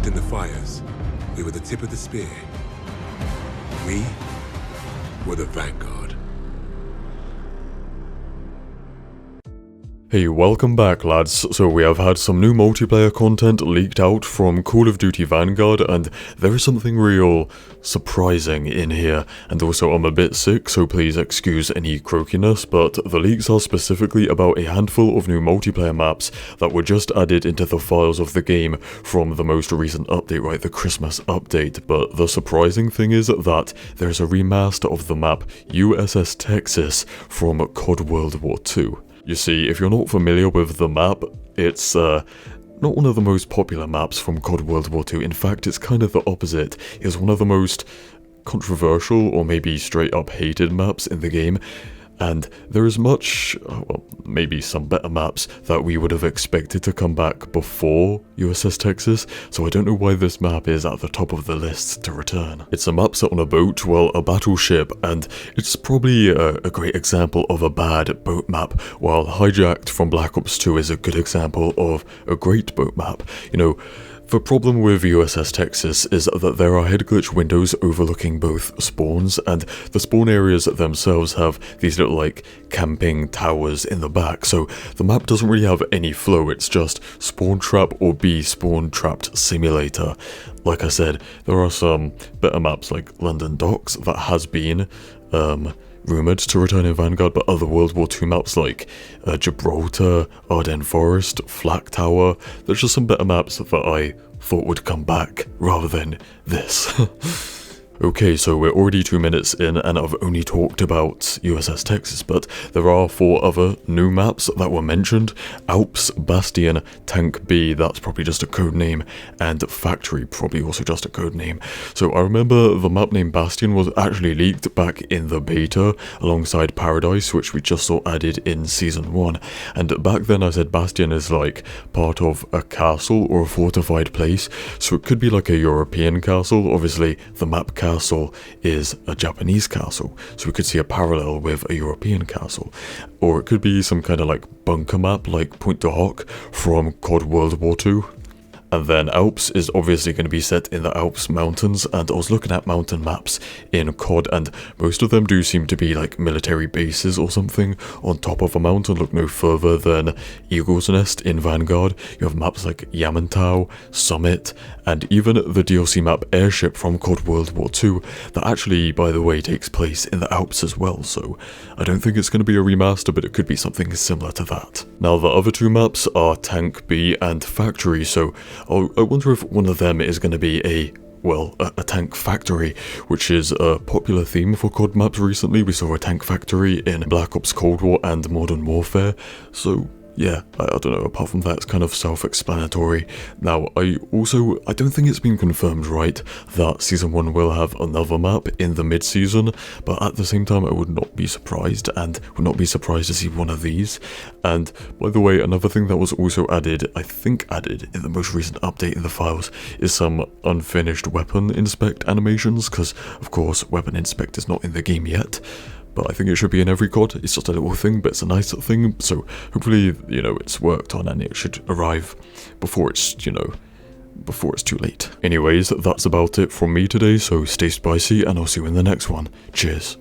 Entrenched in the fires, we were the tip of the spear. We were the Vanguard. Hey, welcome back lads. So we have had some new multiplayer content leaked out from Call of Duty Vanguard, and there is something real surprising in here, and also I'm a bit sick, so please excuse any croakiness, but the leaks are specifically about a handful of new multiplayer maps that were just added into the files of the game from the most recent update, right, the Christmas update. But the surprising thing is that there's a remaster of the map USS Texas from COD WW2. You see, if you're not familiar with the map, it's not one of the most popular maps from COD WW2. In fact, it's kind of the opposite. It's one of the most controversial or maybe straight up hated maps in the game. And there is much, well, maybe some better maps that we would have expected to come back before USS Texas, so I don't know why this map is at the top of the list to return. It's a map set on a boat, well, a battleship, and it's probably a great example of a bad boat map, while Hijacked from Black Ops 2 is a good example of a great boat map. You know, the problem with USS Texas is that there are head glitch windows overlooking both spawns, and the spawn areas themselves have these little like camping towers in the back, so the map doesn't really have any flow. It's just spawn trap or be spawn trapped simulator. Like I said, there are some better maps like London Docks that has been rumoured to return in Vanguard, but other World War II maps like Gibraltar, Ardennes Forest, Flak Tower, there's just some better maps that I thought would come back rather than this. Okay, so we're already 2 minutes in and I've only talked about USS Texas, but there are 4 other new maps that were mentioned. Alps, Bastion, Tank B, that's probably just a code name, and Factory, probably also just a code name. So I remember the map name Bastion was actually leaked back in the beta alongside Paradise, which we just saw added in Season 1. And back then I said Bastion is like part of a castle or a fortified place, so it could be like a European castle. Obviously the map castle is a Japanese castle, so we could see a parallel with a European castle. Or it could be some kind of like bunker map like Point de Hoc from COD World War II. And then Alps is obviously going to be set in the Alps mountains, and I was looking at mountain maps in COD, and most of them do seem to be like military bases or something on top of a mountain. Look no further than Eagle's Nest in Vanguard. You have maps like Yamantau, Summit, and even the DLC map Airship from COD World War II that actually, by the way, takes place in the Alps as well, so I don't think it's going to be a remaster, but it could be something similar to that. Now the other 2 maps are Tank B and Factory, so I wonder if one of them is going to be a tank factory, which is a popular theme for COD maps recently. We saw a tank factory in Black Ops Cold War and Modern Warfare, so yeah, I don't know, apart from that it's kind of self-explanatory. Now, I don't think it's been confirmed, right, that Season 1 will have another map in the mid-season, but at the same time I would not be surprised, and would not be surprised to see one of these. And by the way, another thing that was also added, I think added in the most recent update in the files, is some unfinished weapon inspect animations, because of course weapon inspect is not in the game yet. But I think it should be in every COD. It's just a little thing, but it's a nice thing, so hopefully, you know, it's worked on and it should arrive before it's, you know, before it's too late. Anyways, that's about it from me today, so stay spicy and I'll see you in the next one. Cheers.